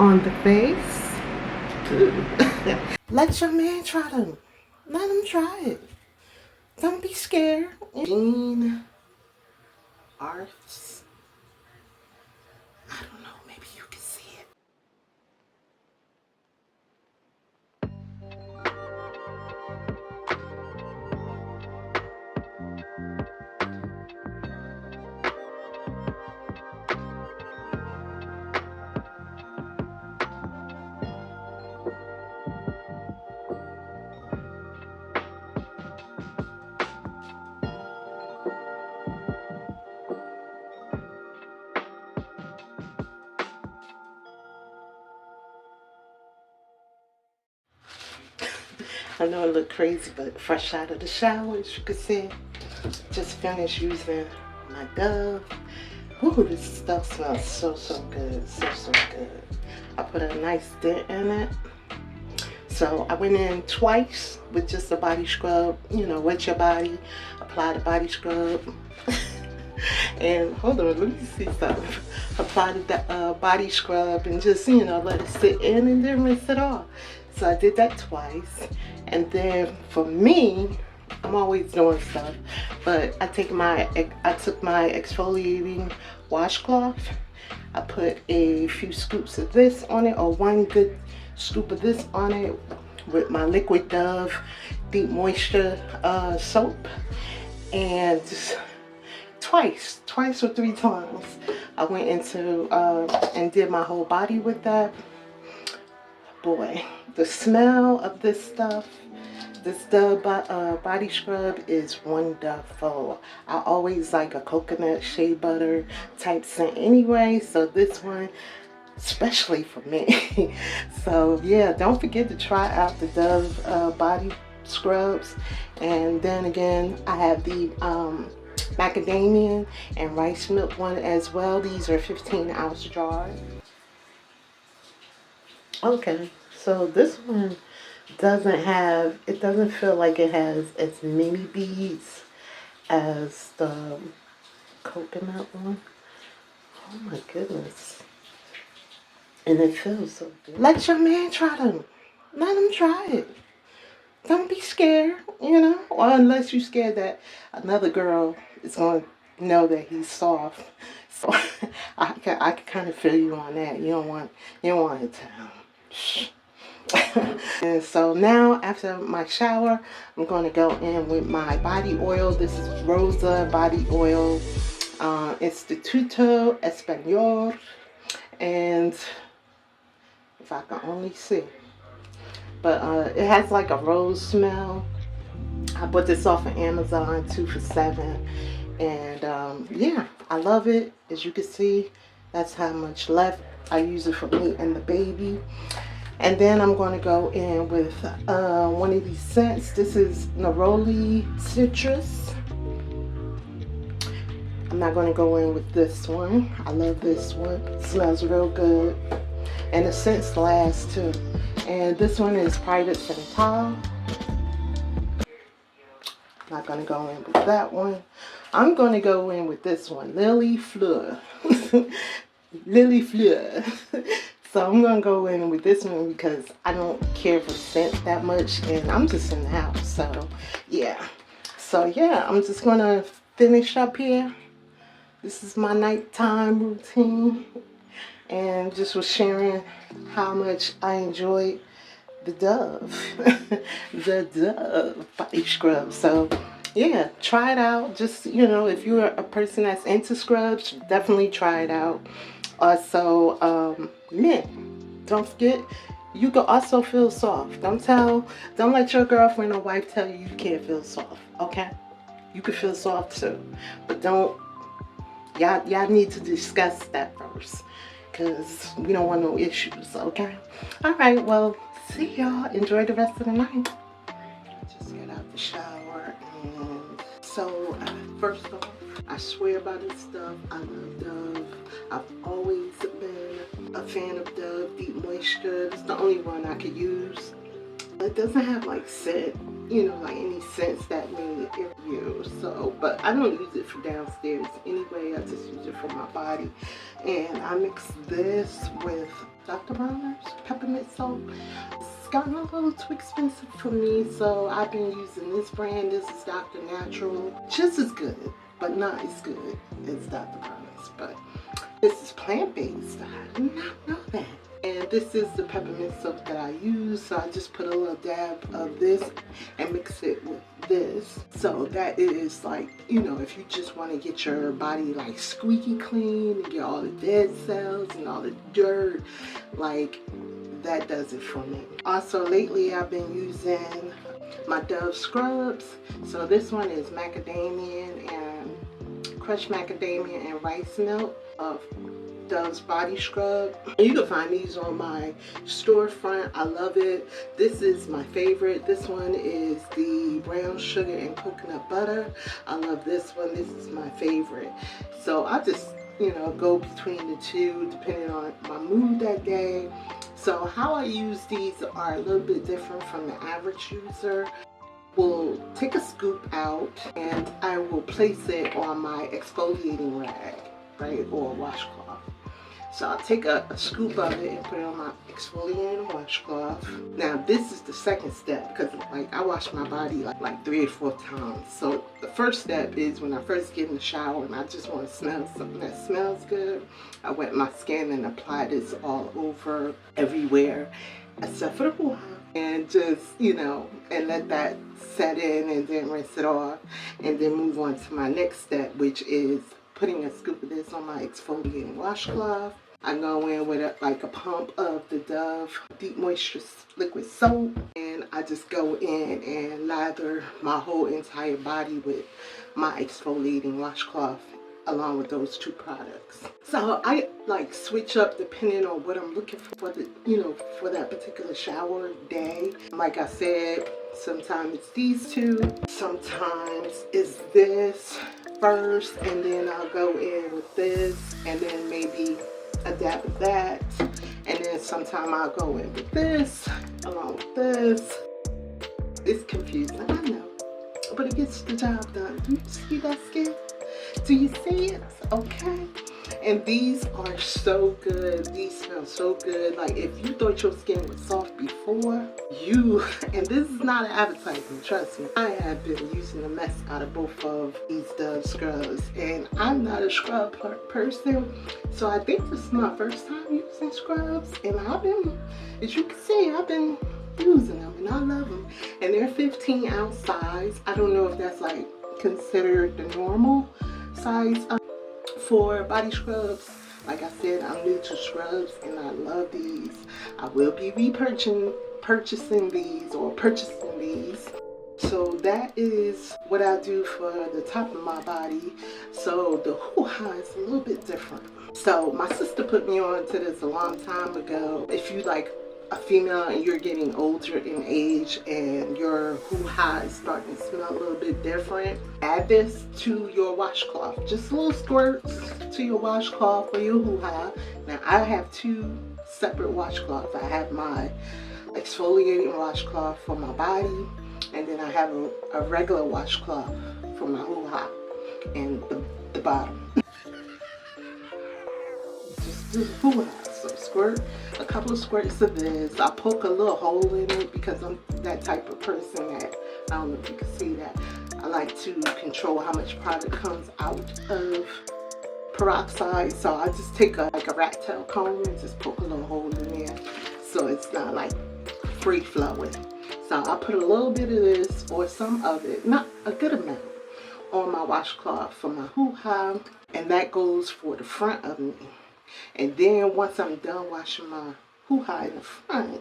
on the face. Let your man try them. Let him try it. Don't be scared. Jean Arts. I don't know. Maybe you can see it. I know it look crazy, but fresh out of the shower, as you can see. Just finished using my Dove. Ooh, this stuff smells so good, so good. I put a nice dent in it. So I went in twice with just a body scrub, you know, wet your body, apply the body scrub. And hold on, let me see something. Apply the body scrub and just, you know, let it sit in and then rinse it off. So I did that twice. And then for me, I'm always doing stuff, but I took my exfoliating washcloth. I put a few scoops of this on it, or one good scoop of this on it, with my liquid Dove deep moisture soap, and just twice or three times I went into and did my whole body with that. Boy, the smell of this stuff, this Dove body scrub is wonderful. I always like a coconut shea butter type scent anyway, so this one especially for me. So yeah, don't forget to try out the Dove body scrubs. And then again, I have the macadamia and rice milk one as well. These are 15-ounce jars. Okay, so this one doesn't feel like it has as many beads as the coconut one. Oh my goodness. And it feels so good. Let your man try them. Let him try it. Don't be scared, you know, or unless you're scared that another girl is going to know that he's soft. So I can kind of feel you on that. You don't want to tell. Shh. And so now after my shower, I'm going to go in with my body oil. This is Rosa body oil. Instituto Español. And if I can only see. But it has like a rose smell. I bought this off of Amazon, 2 for $7. And yeah, I love it. As you can see, that's how much left. I use it for me and the baby. And then I'm going to go in with one of these scents. This is Neroli Citrus. I'm not going to go in with this one. I love this one. It smells real good. And the scents last too. And this one is Private Central. Not going to go in with that one. I'm going to go in with this one, Lily Fleur. Lily Fleur. So I'm going to go in with this one because I don't care for the scent that much. And I'm just in the house. So yeah. So yeah, I'm just going to finish up here. This is my nighttime routine. And just was sharing how much I enjoyed the Dove. The Dove body scrub. So yeah, try it out. Just, you know, if you're a person that's into scrubs, definitely try it out. Also, men, don't forget, you can also feel soft. Don't let your girlfriend or wife tell you can't feel soft, okay? You can feel soft too. But y'all need to discuss that first, because we don't want no issues, okay? Alright, well, see y'all. Enjoy the rest of the night. Just got out the shower, and so first off, I swear by this stuff. I love Dove. I've always been a fan of Dove Deep Moisture. It's the only one I could use. It doesn't have like scent, you know, like any scents that may irritate you. So, but I don't use it for downstairs anyway. I just use it for my body. And I mix this with Dr. Bronner's peppermint soap. It's gotten a little too expensive for me, so I've been using this brand. This is Dr. Natural. Just as good, but not as good as Dr. Bronner's. But this is plant-based. I did not know that. And this is the peppermint soap that I use, so I just put a little dab of this and mix it with this. So that is like, you know, if you just want to get your body like squeaky clean and get all the dead cells and all the dirt, like that does it for me. Also lately I've been using my Dove scrubs. So this one is macadamia and crushed macadamia and rice milk of Dove's body scrub. You can find these on my storefront. I love it. This is my favorite. This one is the brown sugar and coconut butter. I love this one. This is my favorite. So I just, you know, go between the two depending on my mood that day. So how I use these are a little bit different from the average user. Will take a scoop out and I will place it on my exfoliating rag, right, or washcloth. So I'll take a scoop of it and put it on my exfoliating washcloth. Now this is the second step because like I wash my body like 3 or 4 times. So the first step is when I first get in the shower and I just want to smell something that smells good. I wet my skin and apply this all over everywhere except for the booty. And just, you know, and let that set in and then rinse it off and then move on to my next step, which is putting a scoop of this on my exfoliating washcloth. I go in with like a pump of the Dove Deep Moisture Liquid Soap, and I just go in and lather my whole entire body with my exfoliating washcloth along with those 2 products. So I like switch up depending on what I'm looking for the, you know, for that particular shower day. Like I said, sometimes it's these 2, sometimes it's this first, and then I'll go in with this and then maybe a dab of that, and then sometime I'll go in with this along with this. It's confusing, I know, but it gets the job done. Do you see that skin? Do you see it? Okay. And these are so good. These smell so good. Like if you thought your skin was soft before, and this is not an advertisement, trust me. I have been using the mess out of both of these Dove scrubs, and I'm not a scrub person, so I think this is my first time using scrubs, and I've been, as you can see, I've been using them and I love them. And they're 15-ounce size. I don't know if that's like considered the normal size for body scrubs. Like I said, I'm new to scrubs and I love these. I will be purchasing these. So that is what I do for the top of my body. So the hoo-ha is a little bit different. So my sister put me on to this a long time ago. If you like a female and you're getting older in age and your hoo-ha is starting to smell a little bit different, add this to your washcloth. Just little squirts to your washcloth for your hoo-ha. Now I have 2 separate washcloths. I have my exfoliating washcloth for my body, and then I have a regular washcloth for my hoo-ha and the bottom. Just do the hoo-ha. So squirt a couple of squirts of this. I poke a little hole in it because I'm that type of person that, I don't know if you can see that, I like to control how much product comes out of peroxide. So I just take like a rat tail comb and just poke a little hole in there so it's not like free flowing. So I put a little bit of this or some of it, not a good amount, on my washcloth for my hoo-ha, and that goes for the front of me. And then once I'm done washing my hoo-ha in the front,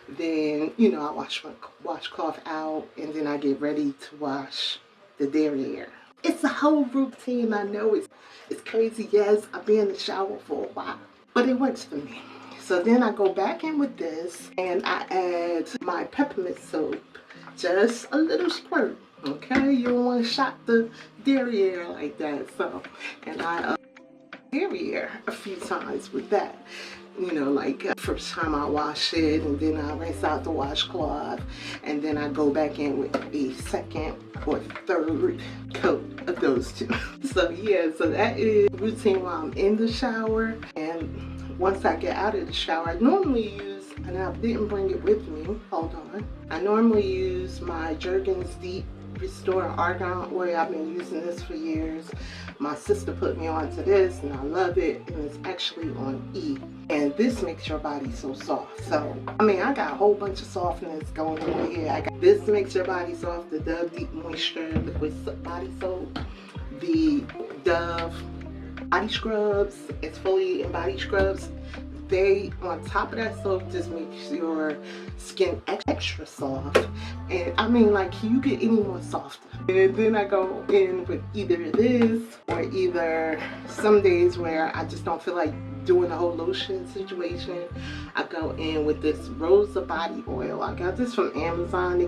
then, you know, I wash my washcloth out and then I get ready to wash the derriere. It's a whole routine. I know it's crazy. Yes, I've been in the shower for a while, but it works for me. So then I go back in with this and I add my peppermint soap, just a little squirt. Okay, you don't want to shock the derriere like that. So, and I derriere a few times with that. You know, like first time I wash it, and then I rinse out the washcloth, and then I go back in with a second or third coat of those two. So yeah, so that is routine while I'm in the shower. And once I get out of the shower, I normally use, and I didn't bring it with me, hold on. I normally use my Jergens Deep Restore Argan Oil. I've been using this for years. My sister put me onto this and I love it, and it's actually on E. And this makes your body so soft. So, I mean, I got a whole bunch of softness going on here. I got this makes your body soft, the Dove Deep Moisture Liquid Body Soap, the Dove Body Scrubs, exfoliating body scrubs. They, on top of that soap, just makes your skin extra soft. And I mean, like, can you get any more softer? And then I go in with either this, or either some days where I just don't feel like doing the whole lotion situation, I go in with this Rosa body oil. I got this from Amazon.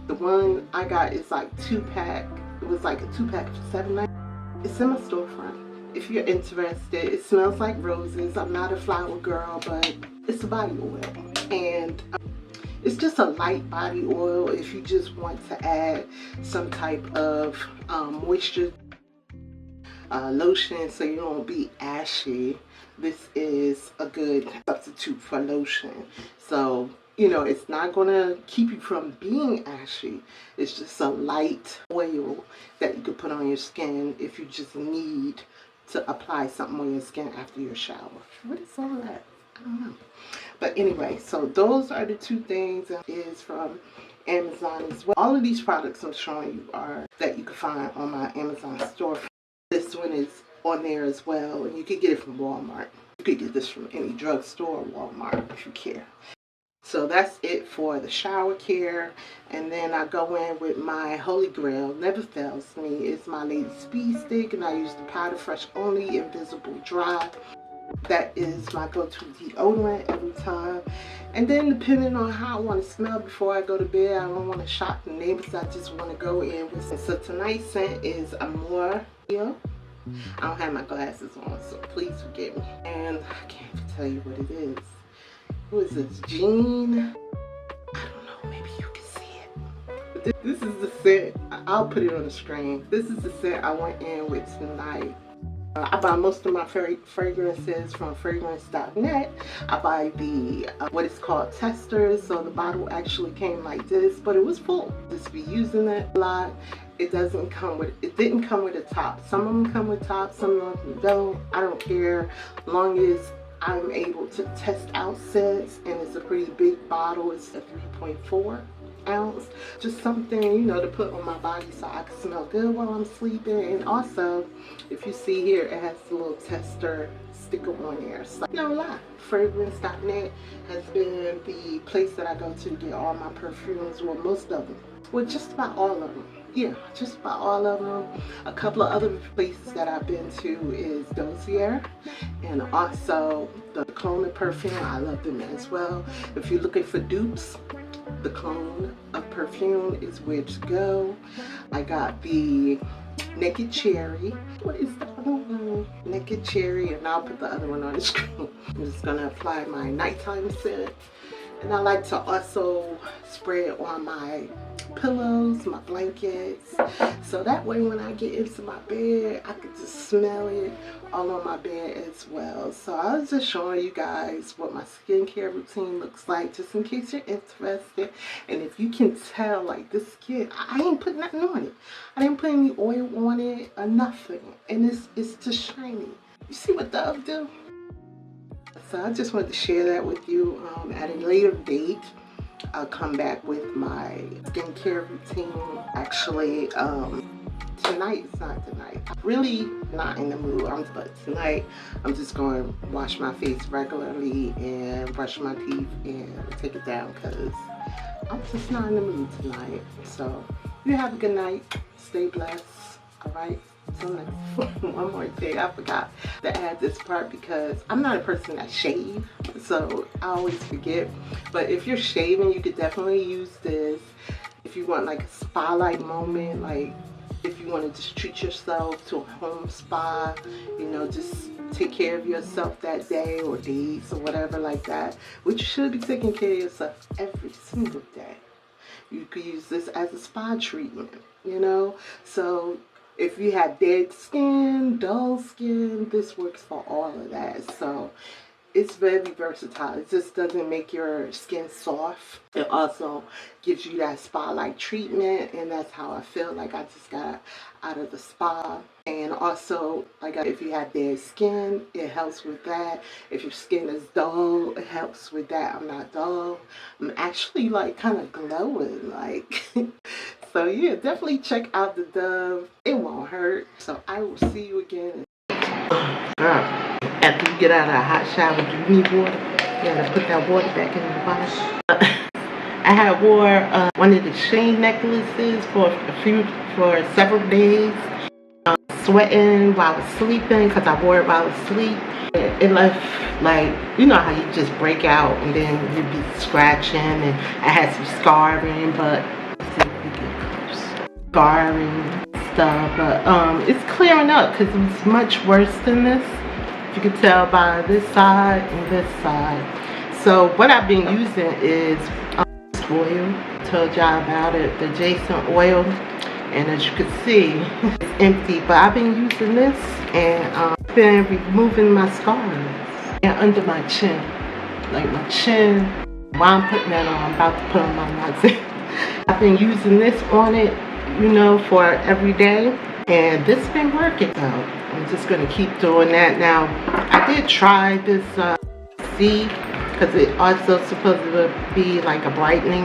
The one I got is like 2-pack. It was like a 2-pack for $7.99. It's in my storefront. If you're interested, it smells like roses. I'm not a flower girl, but it's a body oil. And it's just a light body oil if you just want to add some type of moisture lotion so you don't be ashy. This is a good substitute for lotion. So, you know, it's not going to keep you from being ashy. It's just a light oil that you could put on your skin if you just need to apply something on your skin after your shower. What is all that? I don't know. But anyway, so those are the two things that is from Amazon as well. All of these products I'm showing you are that you can find on my Amazon store. This one is on there as well, and you can get it from Walmart. You could get this from any drugstore or Walmart if you care. So that's it for the shower care. And then I go in with my Holy Grail, never fails me. It's my Lady Speed Stick, and I use the Powder Fresh Only Invisible Dry. That is my go-to deodorant every time. And then depending on how I want to smell before I go to bed, I don't want to shock the neighbors. I just want to go in with. So tonight's scent is Amore. I don't have my glasses on, so please forgive me. And I can't even tell you what it is. Who is this? Jean? I don't know. Maybe you can see it. But this is the scent. I'll put it on the screen. This is the scent I went in with tonight. I buy most of my fragrances from fragrance.net. I buy the what is called testers, so the bottle actually came like this, but it was full. Just be using it a lot. It didn't come with a top. Some of them come with tops, some of them don't. I don't care, as long as I'm able to test out scents, and it's a pretty big bottle. It's a 3.4 ounce. Just something, you know, to put on my body so I can smell good while I'm sleeping. And also, if you see here, it has a little tester sticker on there. So, no lie, fragrance.net has been the place that I go to get all my perfumes, well, most of them. Well, just about all of them. Yeah, just about all of them. A couple of other places that I've been to is Dozier, and also the Clone of Perfume. I love them as well. If you're looking for dupes, the Clone of Perfume is where to go. I got the Naked Cherry. What is the other one? Naked Cherry, and I'll put the other one on the screen. I'm just gonna apply my nighttime scent. And I like to also spray it on my pillows, my blankets, so that way when I get into my bed, I can just smell it all on my bed as well. So I was just showing you guys what my skincare routine looks like, just in case you're interested. And if you can tell, like, this skin, I ain't put nothing on it. I didn't put any oil on it or nothing, and it's just shiny. You see what Dove do? So I just wanted to share that with you. At a later date, I'll come back with my skincare routine. Actually, tonight is not tonight. I'm really not in the mood. But tonight, I'm just going to wash my face regularly and brush my teeth and take it down, because I'm just not in the mood tonight. So you have a good night. Stay blessed. All right. So next, one more thing, I forgot to add this part because I'm not a person that shave, so I always forget. But if you're shaving, you could definitely use this if you want like a spa-like moment, like if you want to just treat yourself to a home spa, you know, just take care of yourself that day or days or whatever like that, which you should be taking care of yourself every single day. You could use this as a spa treatment, you know. So if you have dead skin, dull skin, this works for all of that. So it's very versatile. It just doesn't make your skin soft. It also gives you that spa-like treatment, and that's how I feel like I just got out of the spa. And also, like, if you have dead skin, it helps with that. If your skin is dull, it helps with that. I'm not dull. I'm actually like kind of glowing, like. So yeah, definitely check out the Dove. It won't hurt. So I will see you again. Girl, after you get out of a hot shower, do you need water? You gotta put that water back in the bottle. I had wore one of the chain necklaces for several days. Sweating while I was sleeping because I wore it while I was asleep. It left, like, you know how you just break out and then you'd be scratching, and I had some scarring, but scarring stuff, but it's clearing up because it was much worse than this. You can tell by this side and this side. So what I've been using is oil. Told y'all about it, the Jason oil, and as you can see, it's empty. But I've been using this and been removing my scars and under my chin, like my chin. While I'm putting that on, I'm about to put on my nozzle. I've been using this on it, you know, for every day, and this has been working out. I'm just gonna keep doing that. Now, I did try this C, because it also supposed to be like a brightening,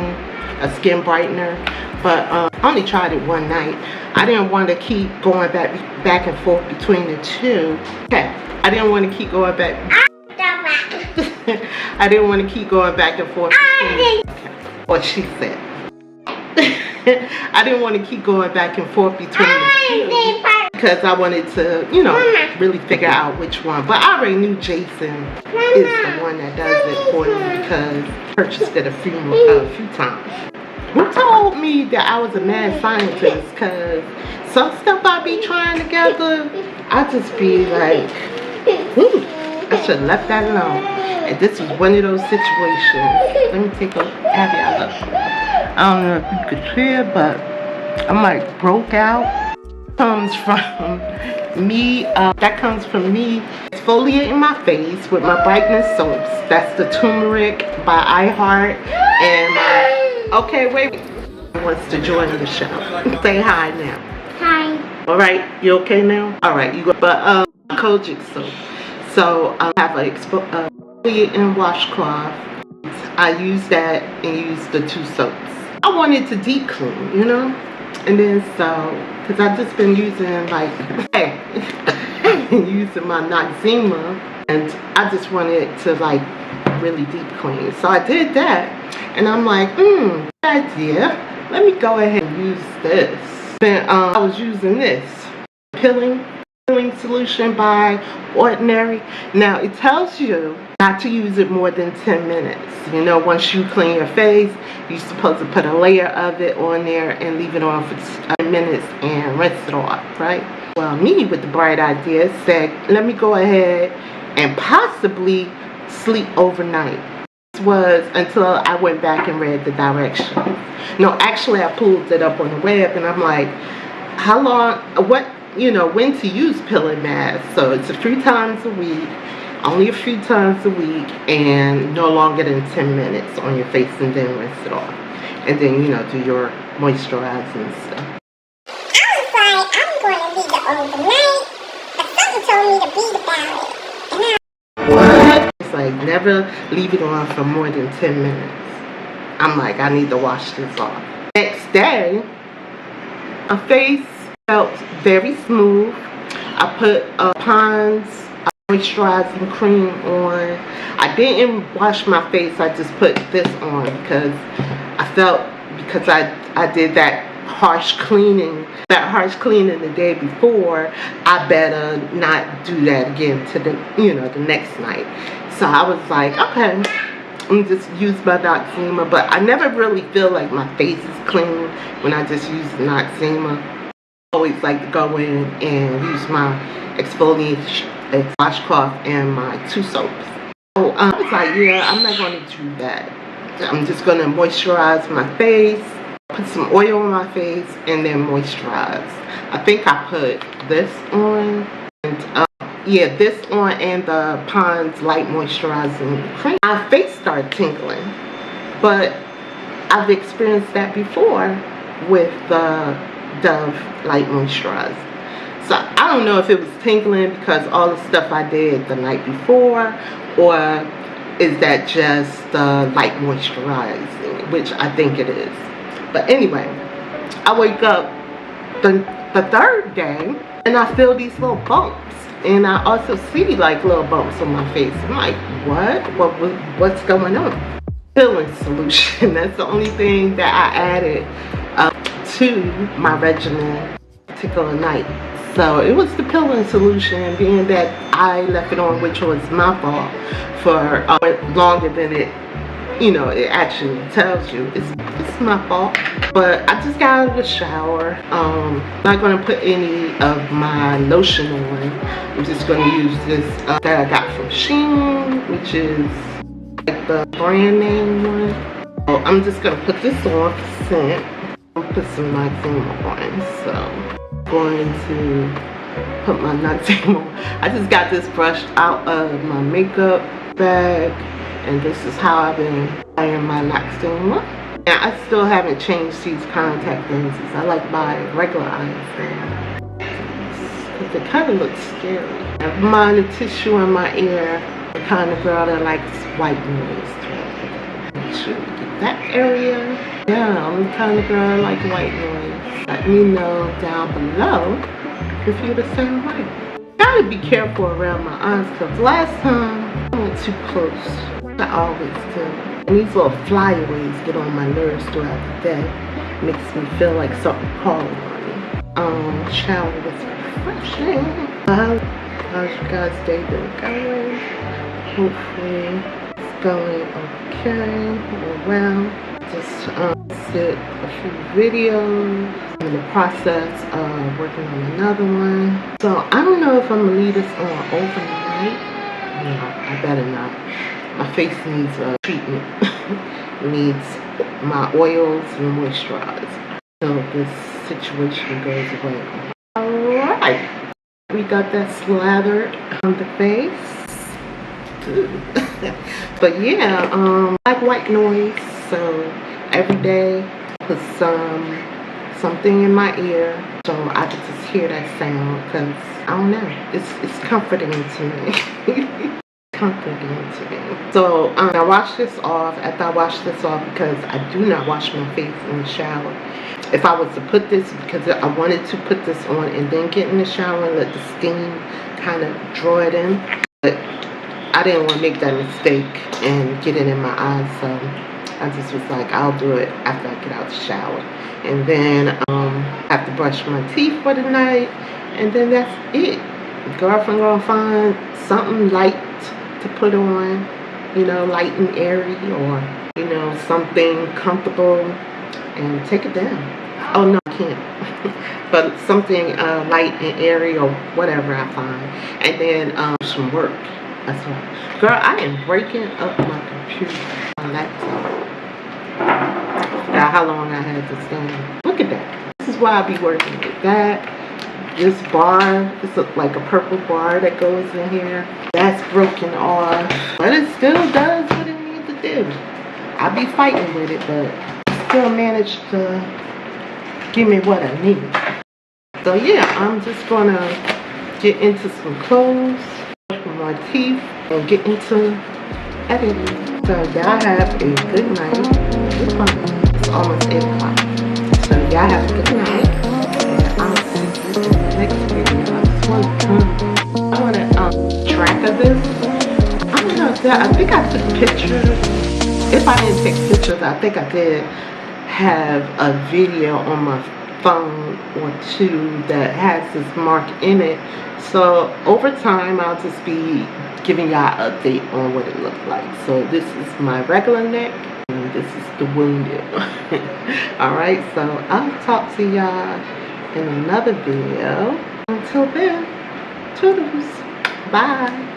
a skin brightener, but I only tried it one night. I didn't want to keep going back and forth between the two. Okay, I didn't want to keep going back. I didn't want to keep going back and forth between, okay, what she said. I didn't want to keep going back and forth between the two because I wanted to, you know, really figure out which one. But I already knew Jason is the one that does it for me because I purchased it a few times. Who told me that I was a mad scientist? Because some stuff I be trying together, I just be like, ooh, I should have left that alone. And this was one of those situations. Let me take a have y'all look. I don't know if you could see it, but I'm like broke out. Comes from me. That comes from me exfoliating my face with my brightness soaps. That's the turmeric by iHeart and my. Okay, wait. Wants to join the show. Say hi now. Hi. All right, you okay now? All right, you go. But Kojic soap. So I have a exfoliating washcloth. I use that and use the two soaps. I wanted to deep clean, you know, and then so because I've just been using like using my Noxzema, and I just wanted to like really deep clean. So I did that, and I'm like, good idea. Let me go ahead and use this. Then I was using this peeling solution by Ordinary. Now it tells you not to use it more than 10 minutes. You know, once you clean your face, you're supposed to put a layer of it on there and leave it on for 10 minutes and rinse it off, right? Well, me with the bright idea said, let me go ahead and possibly sleep overnight. This was until I went back and read the directions. No, actually I pulled it up on the web and I'm like, how long, what, you know, when to use peeling mask. So it's a few times a week, only a few times a week, and no longer than 10 minutes on your face, and then rinse it off. And then, you know, do your moisturizing and stuff. I was like, I'm going to leave it overnight, but something told me to beat about it. What? It's like, never leave it on for more than 10 minutes. I'm like, I need to wash this off. Next day, my face felt very smooth. I put Pond's moisturizing cream on. I didn't wash my face. I just put this on because I felt, because I did that harsh cleaning the day before, I better not do that again to the, you know, the next night. So I was like, okay, I'm just use my Noxzema, but I never really feel like my face is clean when I just use Noxzema. I always like to go in and use my exfoliation a washcloth and my 2 soaps. So I was like, yeah, I'm not going to do that. I'm just going to moisturize my face, put some oil on my face, and then moisturize. I think I put this on, and yeah, this on, and the Pond's Light Moisturizing Cream. My face started tingling, but I've experienced that before with the Dove Light Moisturizer. So I don't know if it was tingling because all the stuff I did the night before, or is that just light moisturizing, which I think it is. But anyway, I wake up the third day and I feel these little bumps, and I also see like little bumps on my face. I'm like, what's going on? Peeling solution. That's the only thing that I added to my regimen particular night. So it was the peeling solution, being that I left it on, which was my fault, for longer than it, you know, it actually tells you. It's my fault. But I just got out of the shower. Not gonna put any of my lotion on. I'm just gonna use this that I got from Shein, which is like the brand name one. So I'm just gonna put this on for scent. I'll put some Noxzema on. So going to put my Noxzema. I just got this brushed out of my makeup bag, and this is how I've been applying my Noxzema. And I still haven't changed these contact lenses. I like my regular eyes now because it kind of looks scary. I have mine a tissue in my ear. I'm the kind of girl that likes white noise. Make sure you get that area. Yeah, I'm the kind of girl that likes white noise. Let me know down below if you're the same way. Gotta be careful around my eyes because last time I went too close. I always do. And these little flyaways get on my nerves throughout the day. Makes me feel like something calling on me. Shower was refreshing. How's your guys' day been going? Hopefully it's going okay or well. Just did a few videos. I'm in the process of working on another one. So I don't know if I'm gonna leave this on overnight. No, I better not. My face needs a treatment. It needs my oils and moisturizer. So this situation goes away. Alright. We got that slathered on the face. But yeah, I like white noise. So every day I put something in my ear so I can just hear that sound, because I don't know, it's comforting to me. Comforting to me. So I wash this off. After I wash this off, because I do not wash my face in the shower. If I was to put this, because I wanted to put this on and then get in the shower and let the steam kind of draw it in, but I didn't want to make that mistake and get it in my eyes, so I just was like, I'll do it after I get out the shower. And then I have to brush my teeth for the night, and then that's it. Girlfriend gonna find something light to put on, you know, light and airy, or, you know, something comfortable, and take it down. Oh no, I can't. But something light and airy, or whatever I find. And then some work. That's right. Girl, I am breaking up my computer, my laptop. Forgot how long I had this thing. Look at that. This is why I be working with that. This bar, this looks like a purple bar that goes in here. That's broken off. But it still does what it needs to do. I be fighting with it, but it still managed to give me what I need. So yeah, I'm just gonna get into some clothes, brush my teeth, and get into editing. So y'all have a good night. It's almost 8 o'clock. So y'all have a good night. And I'll see you in the next video. I want to track of this. I don't know if that, I think I took pictures. If I didn't take pictures, I think I did have a video on my phone or two that has this mark in it. So over time, I'll just be giving y'all an update on what it looked like. So this is my regular neck, and this is the wounded. Alright, so I'll talk to y'all in another video. Until then, toodles. Bye.